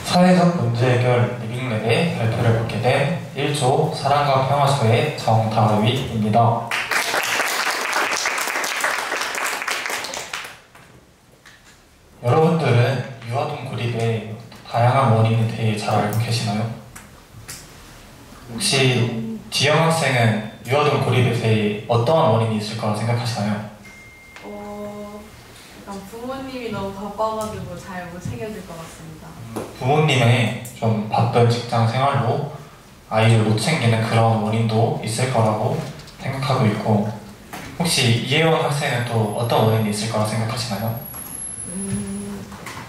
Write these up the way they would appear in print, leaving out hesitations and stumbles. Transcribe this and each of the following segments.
사회적 문제 해결 리빙랩의 발표를 맡게 된 1조 사랑과 평화소의 정다윗입니다. 여러분들은 유아동 고립의 다양한 원인에 대해 잘 알고 계시나요? 혹시 지영 학생은 유아동 고립에 대해 어떠한 원인이 있을 거라 생각하시나요? 약간 부모님이 너무 바빠가지고 잘 못 챙겨줄 것 같습니다. 부모님의 좀 바쁜 직장 생활로 아이를 못 챙기는 그런 원인도 있을 거라고 생각하고 있고, 혹시 이혜원 학생은 또 어떤 원인이 있을 거라 생각하시나요?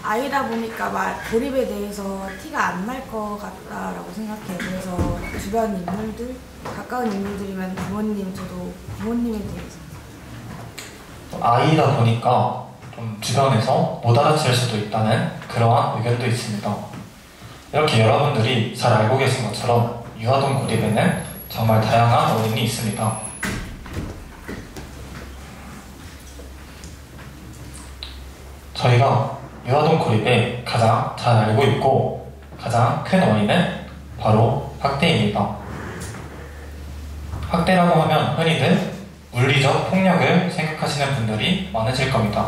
아이다 보니까 고립에 대해서 티가 안 날 것 같다라고 생각해요. 그래서 주변 인물들, 가까운 인물들이면 부모님, 저도 부모님에 대해서. 아이다 보니까 좀 주변에서 못 알아챌 수도 있다는 그러한 의견도 있습니다. 이렇게 여러분들이 잘 알고 계신 것처럼 유아동 고립에는 정말 다양한 원인이 있습니다. 저희가 유아동 고립에 가장 잘 알고 있고 가장 큰 원인은 바로 학대입니다. 학대라고 하면 흔히들 물리적 폭력을 생각하시는 분들이 많으실 겁니다.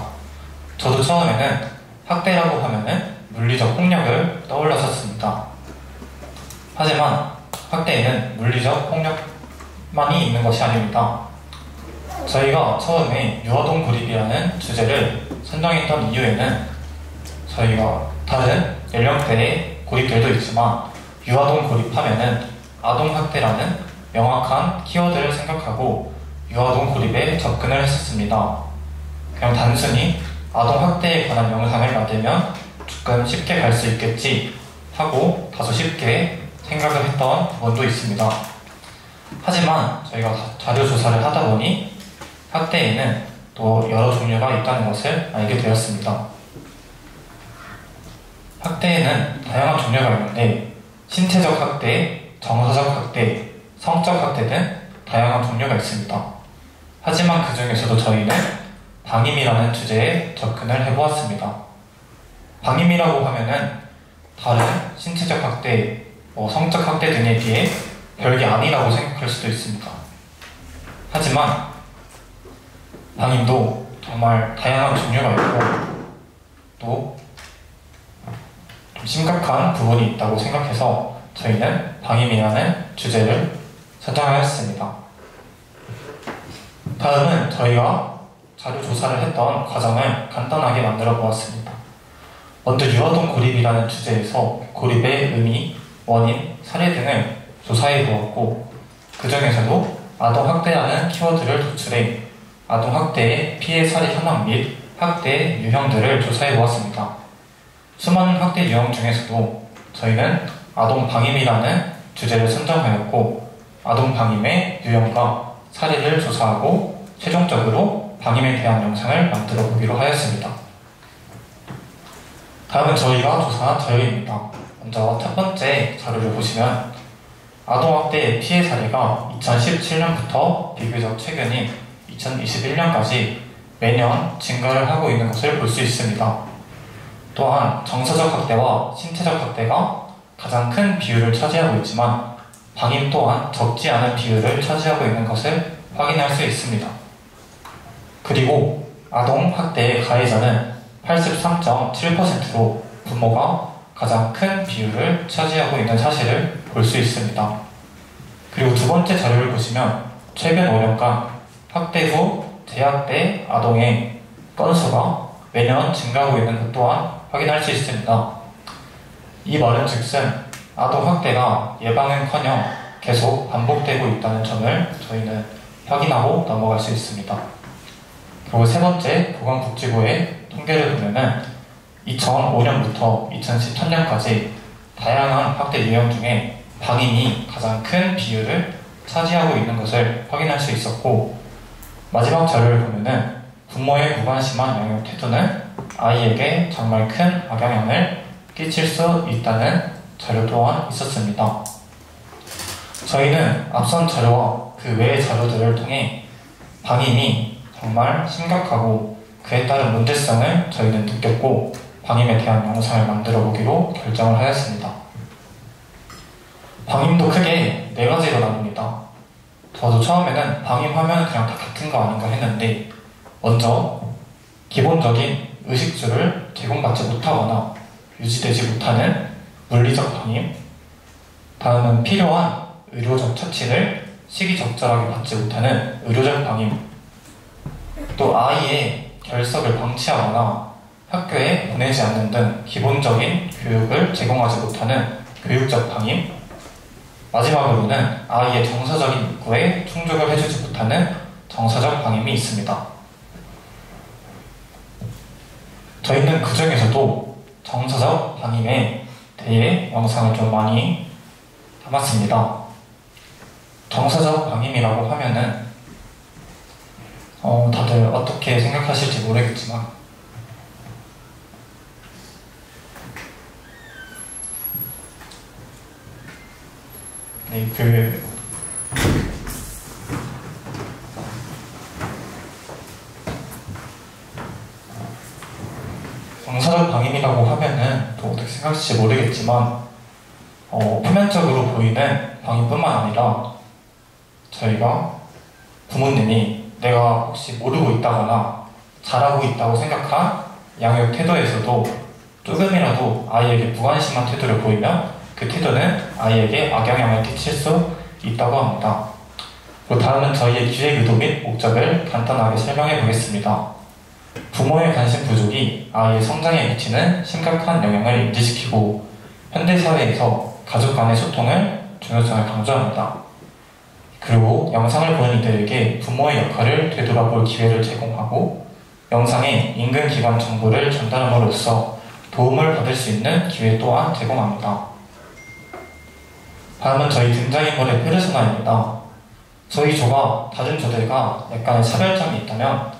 저도 처음에는 학대라고 하면은 물리적 폭력을 떠올렸었습니다. 하지만 학대에는 물리적 폭력만이 있는 것이 아닙니다. 저희가 처음에 유아동 고립이라는 주제를 선정했던 이유에는 저희가 다른 연령대의 고립들도 있지만 유아동 고립하면은 아동학대라는 명확한 키워드를 생각하고 유아동 고립에 접근을 했었습니다. 그냥 단순히 아동학대에 관한 영상을 만들면 조금 쉽게 갈 수 있겠지 하고 다소 쉽게 생각을 했던 부분도 있습니다. 하지만 저희가 자료 조사를 하다 보니 학대에는 또 여러 종류가 있다는 것을 알게 되었습니다. 학대에는 다양한 종류가 있는데 신체적 학대, 정서적 학대, 성적 학대 등 다양한 종류가 있습니다. 하지만 그 중에서도 저희는 방임이라는 주제에 접근을 해보았습니다. 방임이라고 하면은 다른 신체적 학대, 성적 학대 등에 비해 별게 아니라고 생각할 수도 있습니다. 하지만 방임도 정말 다양한 종류가 있고 또 좀 심각한 부분이 있다고 생각해서 저희는 방임이라는 주제를 선정하였습니다. 다음은 저희가 자료 조사를 했던 과정을 간단하게 만들어 보았습니다. 먼저 유아동 고립이라는 주제에서 고립의 의미, 원인, 사례 등을 조사해 보았고 그 중에서도 아동학대라는 키워드를 도출해 아동학대의 피해 사례 현황 및 학대 유형들을 조사해 보았습니다. 수많은 학대 유형 중에서도 저희는 아동방임이라는 주제를 선정하였고 아동방임의 유형과 사례를 조사하고 최종적으로 방임에 대한 영상을 만들어 보기로 하였습니다. 다음은 저희가 조사한 자료입니다. 먼저 첫 번째 자료를 보시면 아동학대 피해 사례가 2017년부터 비교적 최근인 2021년까지 매년 증가를 하고 있는 것을 볼 수 있습니다. 또한 정서적 학대와 신체적 학대가 가장 큰 비율을 차지하고 있지만 방임 또한 적지 않은 비율을 차지하고 있는 것을 확인할 수 있습니다. 그리고 아동학대의 가해자는 83.7%로 부모가 가장 큰 비율을 차지하고 있는 사실을 볼 수 있습니다. 그리고 두 번째 자료를 보시면 최근 5년간 학대 후 재학대 아동의 건수가 매년 증가하고 있는 것 또한 확인할 수 있습니다. 이 말은 즉슨 아동학대가 예방은커녕 계속 반복되고 있다는 점을 저희는 확인하고 넘어갈 수 있습니다. 그리고 세 번째 보건복지부의 통계를 보면은 2005년부터 2013년까지 다양한 학대 유형 중에 방임이 가장 큰 비율을 차지하고 있는 것을 확인할 수 있었고 마지막 자료를 보면은 부모의 무관심한 양육 태도는 아이에게 정말 큰 악영향을 끼칠 수 있다는 자료 또한 있었습니다. 저희는 앞선 자료와 그 외의 자료들을 통해 방임이 정말 심각하고 그에 따른 문제성을 저희는 느꼈고 방임에 대한 영상을 만들어 보기로 결정을 하였습니다. 방임도 크게 4가지로 나눕니다. 저도 처음에는 방임하면 그냥 다 같은 거 아닌가 했는데, 먼저 기본적인 의식주를 제공받지 못하거나 유지되지 못하는 물리적 방임, 다음은 필요한 의료적 처치를 시기적절하게 받지 못하는 의료적 방임, 또 아이의 결석을 방치하거나 학교에 보내지 않는 등 기본적인 교육을 제공하지 못하는 교육적 방임, 마지막으로는 아이의 정서적인 욕구에 충족을 해주지 못하는 정서적 방임이 있습니다. 저희는 그 중에서도 정서적 방임에 대해 영상을 좀 많이 담았습니다. 정서적 방임이라고 하면은 다들 어떻게 생각하실지 모르겠지만 정서적 방임이라고 하면은 또 어떻게 생각하실지 모르겠지만 표면적으로 보이는 방임뿐만 아니라 저희가 부모님이 내가 혹시 모르고 있다거나 잘하고 있다고 생각한 양육 태도에서도 조금이라도 아이에게 무관심한 태도를 보이면 그 태도는 아이에게 악영향을 끼칠 수 있다고 합니다. 그리고 다음은 저희의 기획 의도 및 목적을 간단하게 설명해 보겠습니다. 부모의 관심 부족이 아이의 성장에 미치는 심각한 영향을 인지시키고 현대사회에서 가족 간의 소통을 중요성을 강조합니다. 그리고 영상을 보는 이들에게 부모의 역할을 되돌아볼 기회를 제공하고 영상에 인근기관 정보를 전달함으로써 도움을 받을 수 있는 기회 또한 제공합니다. 다음은 저희 등장인물의 페르소나입니다. 저희 조가 다른 조들과 약간의 차별점이 있다면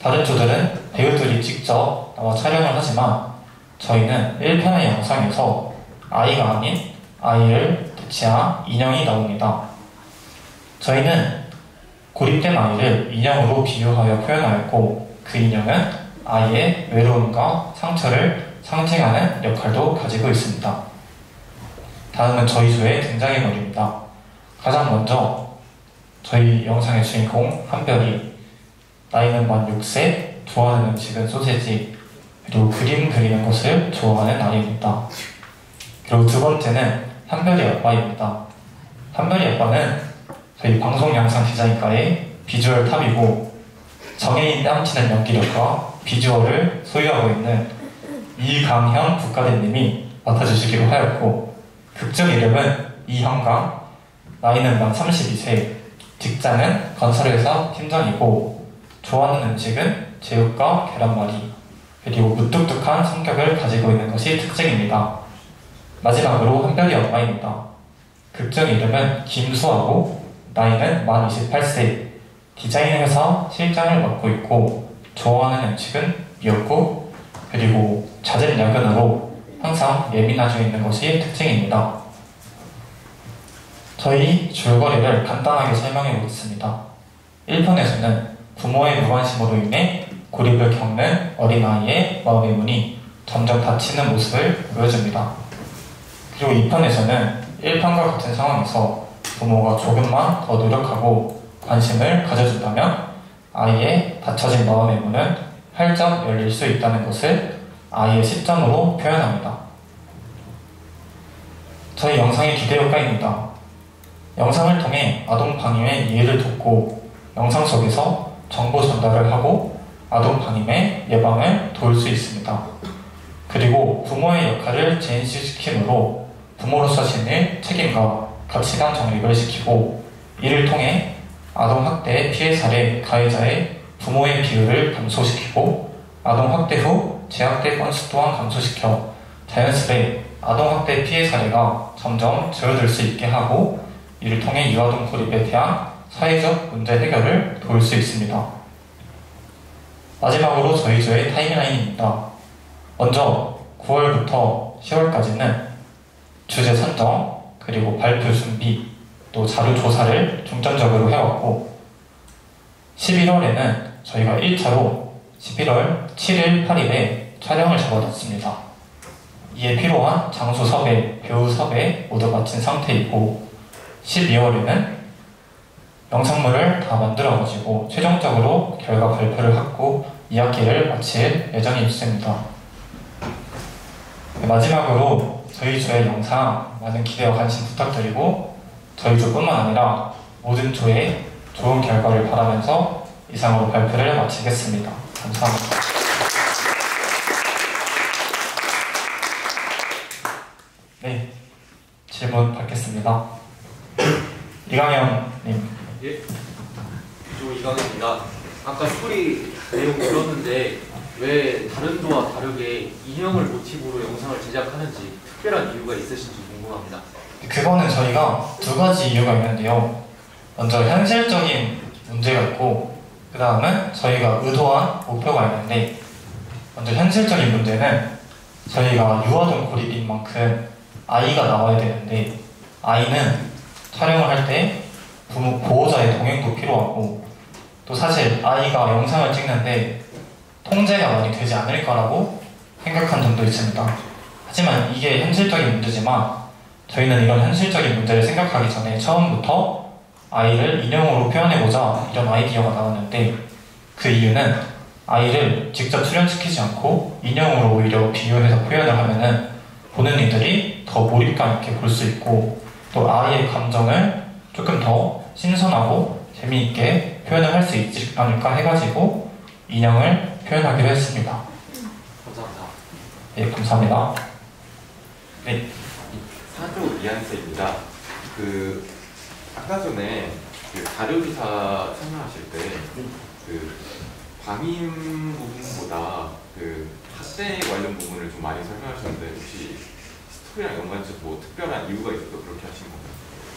다른 조들은 배우들이 직접 나와 촬영을 하지만 저희는 1편의 영상에서 아이가 아닌 아이를 대체한 인형이 나옵니다. 저희는 고립된 아이를 인형으로 비유하여 표현하였고 그 인형은 아이의 외로움과 상처를 상징하는 역할도 가지고 있습니다. 다음은 저희 조의 등장인물입니다. 가장 먼저 저희 영상의 주인공 한별이 나이는 만 6세, 좋아하는 음식은 소세지, 그리고 그림 그리는 것을 좋아하는 아이입니다. 그리고 두 번째는 한별이 아빠입니다. 한별이 아빠는 저희 방송 영상 디자인과의 비주얼 탑이고 정해인 뺨치는 연기력과 비주얼을 소유하고 있는 이강현 국가대님이 맡아주시기로 하였고 극중 이름은 이형강, 나이는 만 32세, 직장은 건설회사 팀장이고 좋아하는 음식은 제육과 계란말이, 그리고 무뚝뚝한 성격을 가지고 있는 것이 특징입니다. 마지막으로 한별이 엄마입니다. 극중 이름은 김수하고 나이는 만 28세, 디자인 회사 실장을 맡고 있고 좋아하는 음식은 미역국, 그리고 잦은 야근으로 항상 예민해져 있는 것이 특징입니다. 저희 줄거리를 간단하게 설명해 보겠습니다. 1편에서는 부모의 무관심으로 인해 고립을 겪는 어린아이의 마음의 문이 점점 닫히는 모습을 보여줍니다. 그리고 2편에서는 1편과 같은 상황에서 부모가 조금만 더 노력하고 관심을 가져준다면 아이의 닫혀진 마음의 문은 활짝 열릴 수 있다는 것을 아이의 시점으로 표현합니다. 저희 영상의 기대효과입니다. 영상을 통해 아동 방임의 이해를 돕고 영상 속에서 정보 전달을 하고 아동 방임의 예방을 도울 수 있습니다. 그리고 부모의 역할을 재인식시키므로 부모로서 지닌 책임과 가치관 정립을 시키고 이를 통해 아동학대 피해 사례 가해자의 부모의 비율을 감소시키고 아동학대 후 재학대 건수 또한 감소시켜 자연스레 아동학대 피해 사례가 점점 줄어들 수 있게 하고 이를 통해 유아동 고립에 대한 사회적 문제 해결을 도울 수 있습니다. 마지막으로 저희 조의 타임라인입니다. 먼저 9월부터 10월까지는 주제 선정, 그리고 발표 준비, 또 자료 조사를 중점적으로 해왔고 11월에는 저희가 1차로 11월 7일, 8일에 촬영을 잡아놨습니다. 이에 필요한 장소 섭외, 배우 섭외 모두 마친 상태이고 12월에는 영상물을 다 만들어가지고 최종적으로 결과 발표를 하고 2학기를 마칠 예정이 있습니다. 마지막으로 저희 조의 영상 많은 기대와 관심 부탁드리고 저희 조뿐만 아니라 모든 조의 좋은 결과를 바라면서 이상으로 발표를 마치겠습니다. 감사합니다. 네, 질문 받겠습니다. 이강현님. 예, 조 이강현입니다. 아까 스토리 내용 들었는데 왜 다른 조와 다르게 인형을 모티브로 영상을 제작하는지 특별한 이유가 있으신지 궁금합니다. 그거는 저희가 두 가지 이유가 있는데요. 먼저 현실적인 문제가 있고 그 다음은 저희가 의도한 목표가 있는데 먼저 현실적인 문제는 저희가 유아동 고립인 만큼 아이가 나와야 되는데 아이는 촬영을 할 때 부모 보호자의 동행도 필요하고 또 사실 아이가 영상을 찍는데 통제가 많이 되지 않을 거라고 생각한 점도 있습니다. 하지만 이게 현실적인 문제지만 저희는 이런 현실적인 문제를 생각하기 전에 처음부터 아이를 인형으로 표현해보자 이런 아이디어가 나왔는데 그 이유는 아이를 직접 출연시키지 않고 인형으로 오히려 비유해서 표현을 하면은 보는 이들이 더 몰입감 있게 볼 수 있고 또 아이의 감정을 조금 더 신선하고 재미있게 표현을 할 수 있지 않을까 해가지고 인형을 표현하기로 했습니다. 감사합니다. 네, 감사합니다. 네. 사조 이한세입니다. 아까 전에 자료기사 설명하실 때 방임 부분보다 학대 관련 부분을 좀 많이 설명하셨는데 혹시 스토리랑 연관해서 뭐 특별한 이유가 있어서 그렇게 하신 건가요?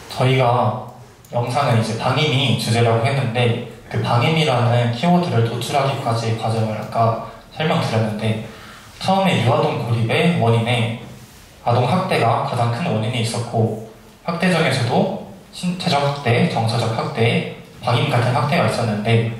저희가 영상은 이제 방임이 주제라고 했는데 그 방임이라는 키워드를 도출하기까지의 과정을 아까 설명드렸는데 처음에 유아동 고립의 원인에 아동 학대가 가장 큰 원인이 있었고 학대 중에서도 신체적 학대, 정서적 학대, 방임 같은 학대가 있었는데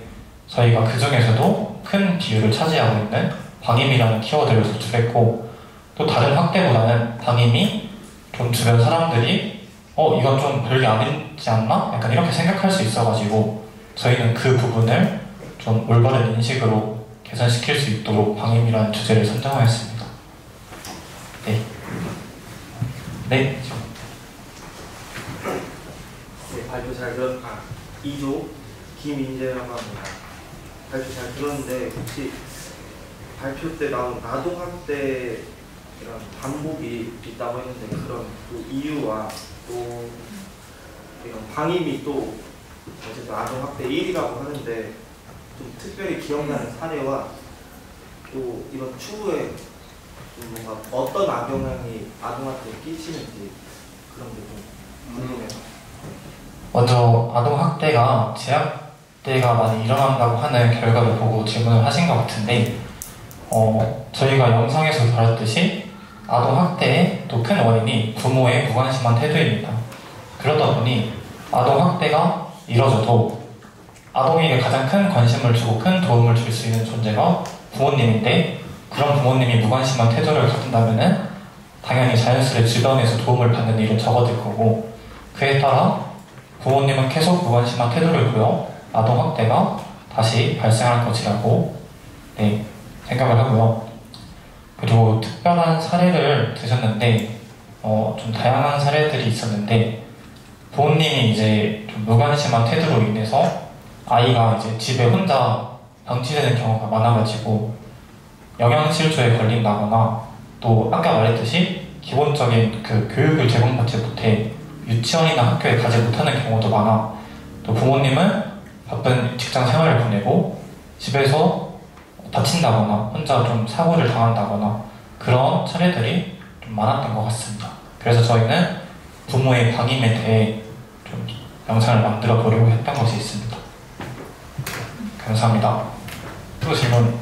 저희가 그 중에서도 큰 비율을 차지하고 있는 방임이라는 키워드를 도출했고 또 다른 학대보다는 방임이 좀 주변 사람들이 이건 좀 별게 아니지 않나? 약간 이렇게 생각할 수 있어가지고 저희는 그 부분을 좀 올바른 인식으로 개선시킬 수 있도록 방임이라는 주제를 선정하였습니다. 네. 네. 네, 발표 잘 들었, 2조 김인재라고 합니다. 발표 잘 들었는데 혹시 발표 때 나온 아동학대 이런 반복이 있다고 했는데 그런 그 이유와 또 이런 방임이 또 어쨌든 아동학대 1위라고 하는데 좀 특별히 기억나는 사례와 또 이런 추후에 좀 뭔가 어떤 악영향이 아동학대에 끼치는지 그런 게 좀 궁금해요. 먼저 아동학대가 제약대가 많이 일어난다고 하는 결과를 보고 질문을 하신 것 같은데 저희가 영상에서 다뤘듯이 아동학대의 또 큰 원인이 부모의 무관심한 태도입니다. 그러다 보니 아동학대가 이뤄져도 아동에게 가장 큰 관심을 주고 큰 도움을 줄 수 있는 존재가 부모님인데 그런 부모님이 무관심한 태도를 가진다면 당연히 자연스레 주변에서 도움을 받는 일은 적어질 거고 그에 따라 부모님은 계속 무관심한 태도를 보여 아동학대가 다시 발생할 것이라고 생각을 하고요. 그리고 특별한 사례를 드셨는데 좀 다양한 사례들이 있었는데 부모님이 이제 좀 무관심한 태도로 인해서 아이가 이제 집에 혼자 방치되는 경우가 많아가지고 영양실조에 걸린다거나 또 아까 말했듯이 기본적인 그 교육을 제공받지 못해 유치원이나 학교에 가지 못하는 경우도 많아 또 부모님은 바쁜 직장 생활을 보내고 집에서 다친다거나 혼자 좀 사고를 당한다거나 그런 사례들이 좀 많았던 것 같습니다. 그래서 저희는 부모의 방임에 대해 좀 영상을 만들어 보려고 했던 것이 있습니다. 감사합니다. 또 질문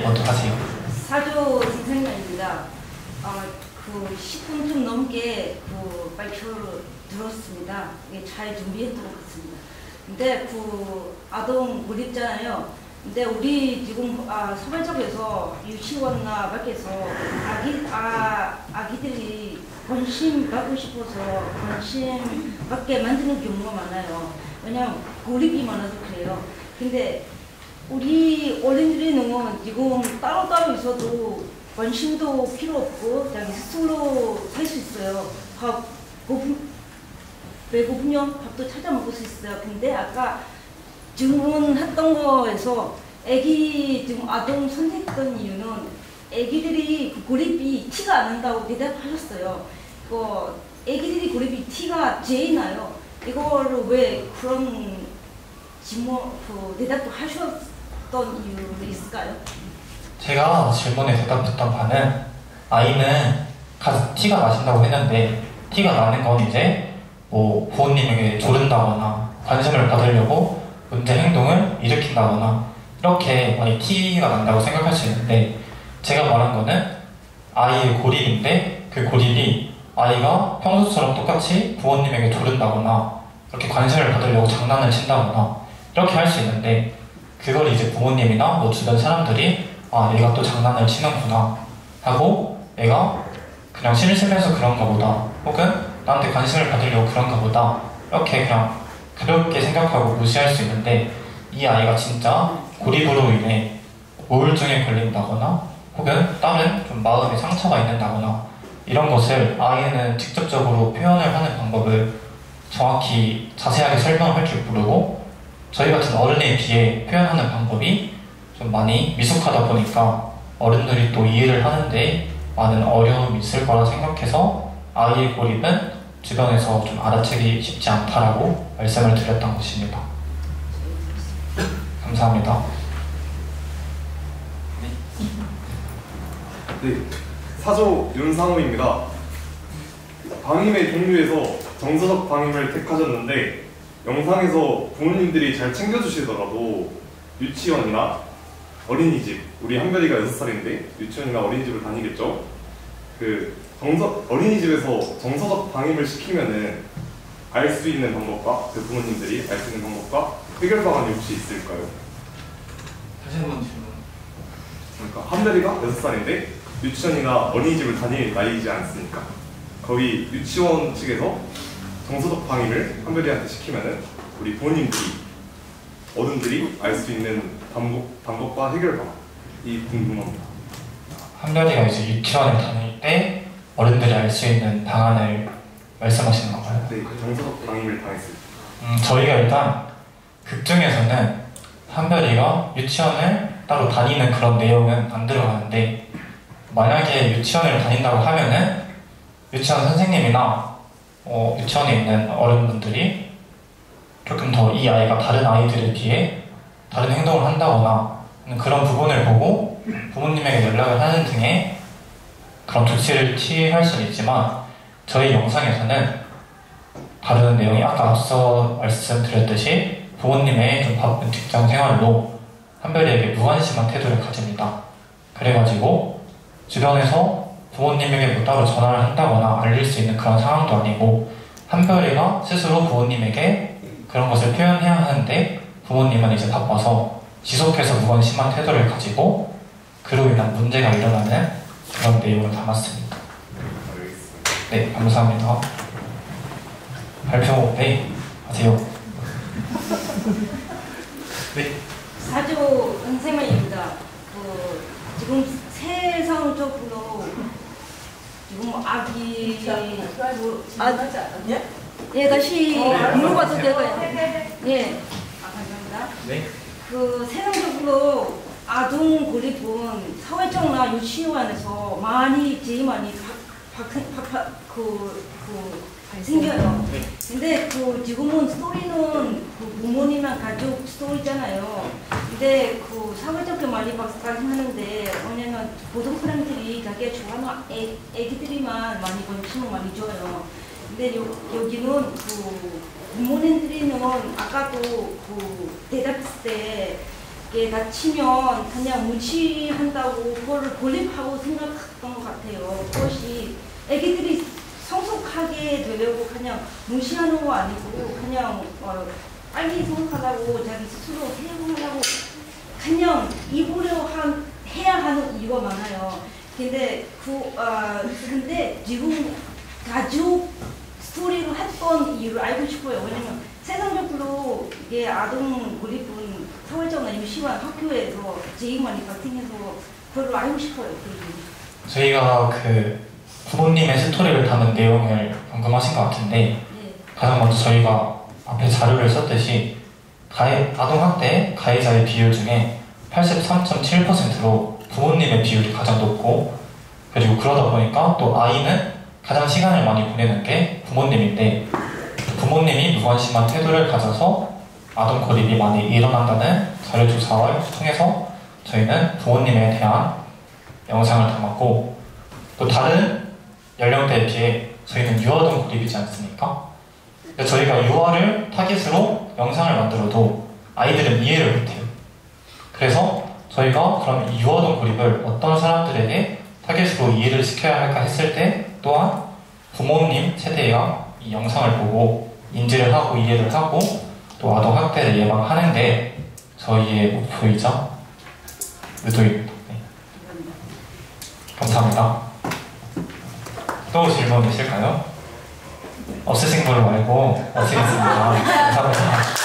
먼저 하세요. 사조 김생명입니다. 그 10분 좀 넘게 그 발표를 들었습니다. 이게 잘 준비했던 것 같습니다. 근데 그 아동 몰입잖아요. 근데 우리 지금 사회적에서 유치원이나 밖에서 아기들이 관심 받고 싶어서 관심 받게 만드는 경우가 많아요. 왜냐면 고립이 많아서 그래요. 근데 우리 어린이들은 지금 따로따로 있어도 관심도 필요 없고 자기 스스로 살 수 있어요. 배고프면 밥도 찾아 먹을 수 있어요. 근데 아까 질문했던 거에서 애기 지금 아동 선택했던 이유는 애기들이 그 고립이 티가 안 난다고 대답하셨어요. 애기들이 고립이 티가 제일 나요. 이거를 왜 그런 대답도 하셨던 이유가 있을까요? 제가 질문에 대답했던 바는 아이는 가서 티가 나신다고 했는데 티가 나는 건 이제 뭐 부모님에게 조른다거나 관심을 받으려고 문제 행동을 일으킨다거나 이렇게 많이 티가 난다고 생각할 수 있는데 제가 말한 거는 아이의 고립인데 그 고립이 아이가 평소처럼 똑같이 부모님에게 조른다거나 이렇게 관심을 받으려고 장난을 친다거나 이렇게 할 수 있는데 그걸 이제 부모님이나 뭐 주변 사람들이 얘가 또 장난을 치는구나 하고 얘가 그냥 심심해서 그런가 보다 혹은 나한테 관심을 받으려고 그런가 보다 이렇게 그냥 가볍게 생각하고 무시할 수 있는데 이 아이가 진짜 고립으로 인해 우울증에 걸린다거나 혹은 다른 좀 마음에 상처가 있는다거나 이런 것을 아이는 직접적으로 표현을 하는 방법을 정확히 자세하게 설명할 줄 모르고 저희 같은 어른에 비해 표현하는 방법이 좀 많이 미숙하다 보니까 어른들이 또 이해를 하는데 많은 어려움이 있을 거라 생각해서 아이의 고립은 주변에서 좀 알아채기 쉽지 않다라고 말씀을 드렸던 것입니다. 감사합니다. 네, 사조 윤상우입니다. 방임의 종류에서 정서적 방임을 택하셨는데 영상에서 부모님들이 잘 챙겨주시더라도 유치원이나 어린이집, 우리 한별이가 6살인데 유치원이나 어린이집을 다니겠죠? 어린이집에서 정서적 방임을 시키면은 알 수 있는 방법과 그 부모님들이 알 수 있는 방법과 해결 방안이 혹시 있을까요? 다시 한번 질문. 그러니까 한별이가 6살인데 유치원이나 어린이집을 다닐 나이이지 않습니까? 거기 유치원 측에서 정서적 방임을 한별이한테 시키면은 우리 부모님들이 어른들이 알 수 있는 방법과 해결 방안이 궁금합니다. 한별이가 이제 유치원을 다닐 때 어른들이 알 수 있는 방안을 말씀하시는 건가요? 네, 정서적 방임을 당했을 때. 저희가 일단 극 중에서는 한별이가 유치원을 따로 다니는 그런 내용은 안 들어가는데 만약에 유치원을 다닌다고 하면은 유치원 선생님이나 유치원에 있는 어른분들이 조금 더 이 아이가 다른 아이들에 비해 다른 행동을 한다거나 그런 부분을 보고 부모님에게 연락을 하는 등의 그런 조치를 취할 수는 있지만 저희 영상에서는 다루는 내용이 아까 앞서 말씀드렸듯이 부모님의 좀 바쁜 직장 생활로 한별이에게 무관심한 태도를 가집니다. 그래가지고 주변에서 부모님에게 뭐 따로 전화를 한다거나 알릴 수 있는 그런 상황도 아니고 한별이가 스스로 부모님에게 그런 것을 표현해야 하는데 부모님은 이제 바빠서 지속해서 무관심한 태도를 가지고 그로 인한 문제가 일어나는 그런 내용을 담았습니다. 네, 감사합니다. 발표 하세요. 네. 사조 선생님입니다. 지금 세상적으로 지금 아기 하지 않았냐? 예, 다시 물어봐도 될까요? 예, 감사합니다. 네. 세상적으로 아동 고립은 사회적이나 유치원에서 제일 많이 생겨요. 근데 지금은 스토리는 부모님이랑 가족 스토리잖아요. 근데 사회적으로 많이 발생하는데 왜냐면 보통 사람들이 자기가 좋아하는 애기들이만 많이 관심을 많이 줘요. 근데 여기는 부모님들이는 아까도 대답했을 때 이게 다치면 그냥 무시한다고 그거를 고립하고 생각했던 것 같아요. 그것이 애기들이 성숙하게 되려고 그냥 무시하는 거 아니고 그냥 빨리 성숙하려고 자기 스스로 해보려고 그냥 해야 하는 이유가 많아요. 근데 지금 가족 스토리로 했던 이유를 알고 싶어요. 왜냐면 세상적으로 이게 아동 고립은 사회적으로 유치원 학교에서 제일 많이 발생해서 그걸 알고 싶어요. 저희가 그 부모님의 스토리를 담은 내용을 궁금하신 것 같은데 네. 가장 먼저 저희가 앞에 자료를 썼듯이 아동학대 가해자의 비율 중에 83.7%로 부모님의 비율이 가장 높고, 그리고 그러다 보니까 또 아이는 가장 시간을 많이 보내는 게 부모님인데, 부모님이 무관심한 태도를 가져서 아동 고립이 많이 일어난다는 자료 조사를 통해서 저희는 부모님에 대한 영상을 담았고, 또 다른 연령대에 비해 저희는 유아동 고립이지 않습니까? 근데 저희가 유아를 타깃으로 영상을 만들어도 아이들은 이해를 못해요. 그래서 저희가 그럼 이 유아동 고립을 어떤 사람들에게 타깃으로 이해를 시켜야 할까 했을 때 또한 부모님 세대가 이 영상을 보고 인지를 하고 이해를 하고 또 아동학대를 예방하는 게 저희의 목표이자 의도입니다. 네. 감사합니다. 또 질문 있을까요? 없으신 걸로 알고 마치겠습니다. 감사합니다.